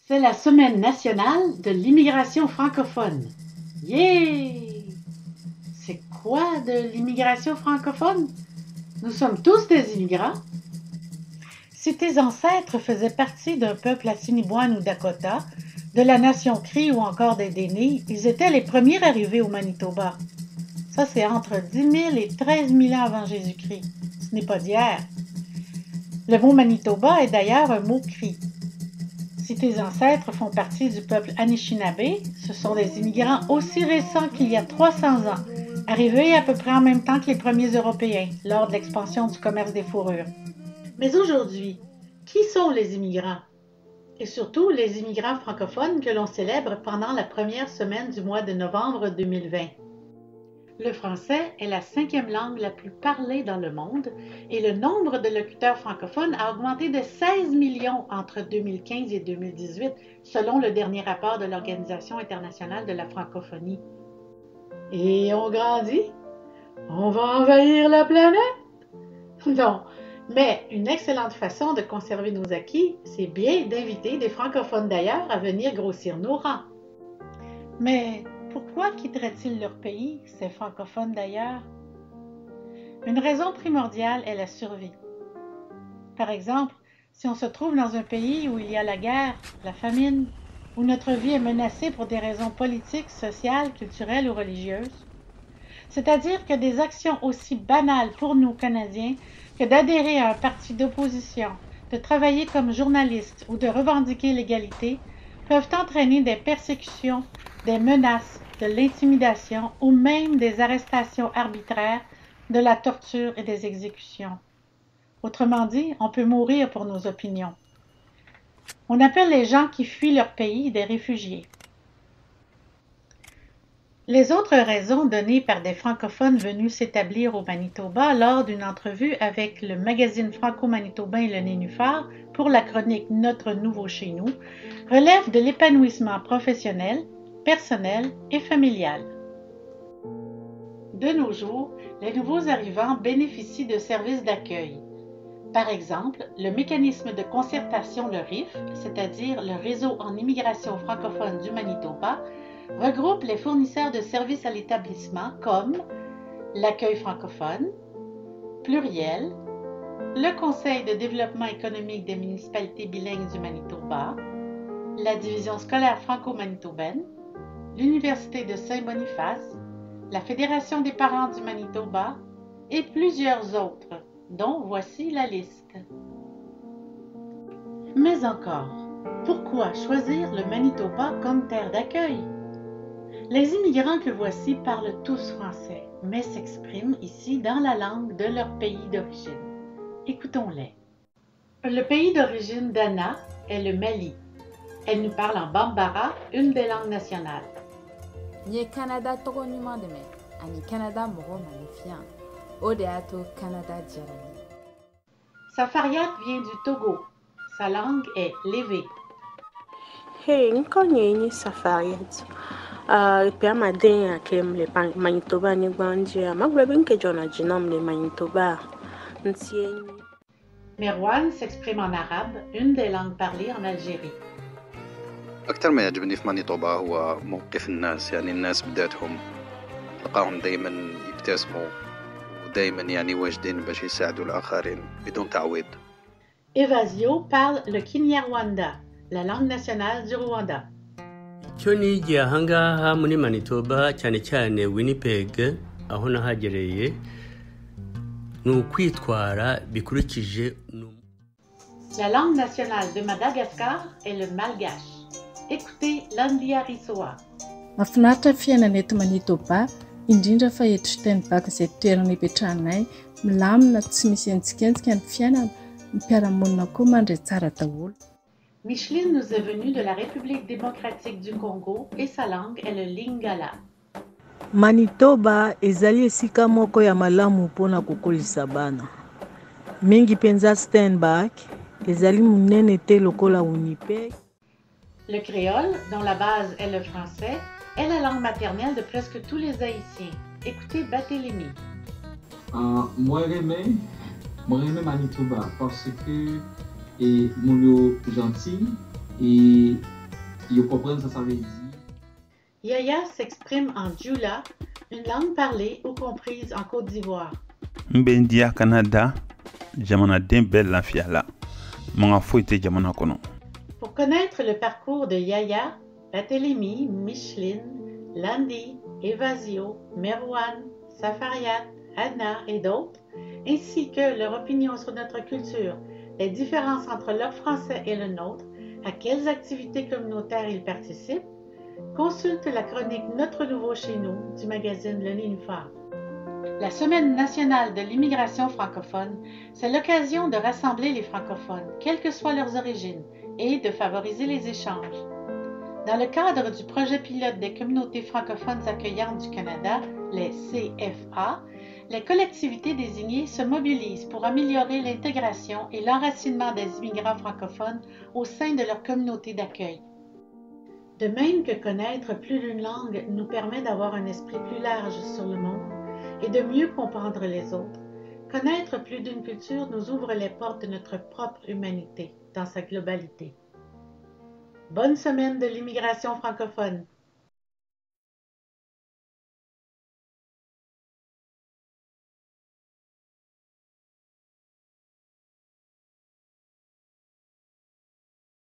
C'est la semaine nationale de l'immigration francophone. Yeah! C'est quoi de l'immigration francophone? Nous sommes tous des immigrants. Si tes ancêtres faisaient partie d'un peuple assiniboine ou Dakota, de la nation Cri ou encore des Dénis, ils étaient les premiers arrivés au Manitoba. Ça, c'est entre 10 000 et 13 000 ans avant Jésus-Christ. Ce n'est pas d'hier. Le mot Manitoba est d'ailleurs un mot Cri. Si tes ancêtres font partie du peuple Anishinaabe, ce sont des immigrants aussi récents qu'il y a 300 ans, arrivés à peu près en même temps que les premiers Européens, lors de l'expansion du commerce des fourrures. Mais aujourd'hui, qui sont les immigrants? Et surtout les immigrants francophones que l'on célèbre pendant la première semaine du mois de novembre 2020. Le français est la 5e langue la plus parlée dans le monde et le nombre de locuteurs francophones a augmenté de 16 millions entre 2015 et 2018, selon le dernier rapport de l'Organisation internationale de la francophonie. Et on grandit? On va envahir la planète? Non, mais une excellente façon de conserver nos acquis, c'est bien d'inviter des francophones d'ailleurs à venir grossir nos rangs. Mais pourquoi quitteraient-ils leur pays, ces francophones d'ailleurs? Une raison primordiale est la survie. Par exemple, si on se trouve dans un pays où il y a la guerre, la famine, où notre vie est menacée pour des raisons politiques, sociales, culturelles ou religieuses, c'est-à-dire que des actions aussi banales pour nous, Canadiens, que d'adhérer à un parti d'opposition, de travailler comme journaliste ou de revendiquer l'égalité, peuvent entraîner des persécutions, des menaces, de l'intimidation ou même des arrestations arbitraires, de la torture et des exécutions. Autrement dit, on peut mourir pour nos opinions. On appelle les gens qui fuient leur pays des réfugiés. Les autres raisons données par des francophones venus s'établir au Manitoba lors d'une entrevue avec le magazine franco-manitobain Le Nénuphar pour la chronique Notre Nouveau Chez Nous relèvent de l'épanouissement professionnel, personnel et familial. De nos jours, les nouveaux arrivants bénéficient de services d'accueil. Par exemple, le mécanisme de concertation, le RIF, c'est-à-dire le Réseau en immigration francophone du Manitoba, regroupe les fournisseurs de services à l'établissement comme l'accueil francophone, Pluriel, le Conseil de développement économique des municipalités bilingues du Manitoba, la division scolaire franco-manitobaine, l'Université de Saint-Boniface, la Fédération des parents du Manitoba et plusieurs autres, dont voici la liste. Mais encore, pourquoi choisir le Manitoba comme terre d'accueil? Les immigrants que voici parlent tous français, mais s'expriment ici dans la langue de leur pays d'origine. Écoutons-les. Le pays d'origine d'Anna est le Mali. Elle nous parle en Bambara, une des langues nationales. Nye Canada togo nyuma deme, ani Canada moro magnifiant. Odeato Canada Djarani. Safariat vient du Togo. Sa langue est l'évé. Hey, nkonye Safariat. Pia maden akem le Manitoba ni gbandia. Magwebe nke jona jinom le Manitoba. Ntieni. Merwan s'exprime en arabe, une des langues parlées en Algérie. أكثر ما يعجبني في مانيتوبا هو موقف الناس، يعني الناس بداتهم تلقاهم دايما يبتسموا ودايما يعني واجدين باش يساعدوا الآخرين بدون تعويض. Evasio parle le Kinyarwanda, la langue nationale du Rwanda. cyo nigiye ahangaha muri Manitoba cyane cyane Winnipeg aho nahagereye ni ukwitwara bikurikije. La langue nationale de Madagascar est le malgache. Écoutez Landia Risoa. Mahafinaritra fiainana eto Manitoba, indrindra fa eto Steinbach izay toerana ipetrahanay, milamina tsy misy entsiketsika ny fiainana, mpiara-monina koa mandray tsara daholo. Micheline nous est venue de la République démocratique du Congo et sa langue est le Lingala. Manitoba ezali esika moko ya malamu mpona kokolisa bana. Mingi penza Steinbach ezali munene te lokola Winnipeg. Le créole, dont la base est le français, est la langue maternelle de presque tous les Haïtiens. Écoutez Barthélemy. Moi j'aime Manitoba parce que est mon gentil et ils comprennent ça veut dire. Yaya s'exprime en Djoula, une langue parlée ou comprise en Côte d'Ivoire. Mbendia Canada, jamana den bel lafiya la. Manga foite jamana kono. Pour connaître le parcours de Yaya, Barthélemy, Micheline, Landy, Evasio, Merwan, Safariat, Anna et d'autres, ainsi que leur opinion sur notre culture, les différences entre leur français et le nôtre, à quelles activités communautaires ils participent, consulte la chronique Notre Nouveau chez nous du magazine Le Nénuphar. La Semaine nationale de l'immigration francophone, c'est l'occasion de rassembler les francophones, quelles que soient leurs origines, et de favoriser les échanges. Dans le cadre du projet pilote des communautés francophones accueillantes du Canada, les CFA, les collectivités désignées se mobilisent pour améliorer l'intégration et l'enracinement des immigrants francophones au sein de leur communauté d'accueil. De même que connaître plus d'une langue nous permet d'avoir un esprit plus large sur le monde et de mieux comprendre les autres, connaître plus d'une culture nous ouvre les portes de notre propre humanité dans sa globalité. Bonne semaine de l'immigration francophone!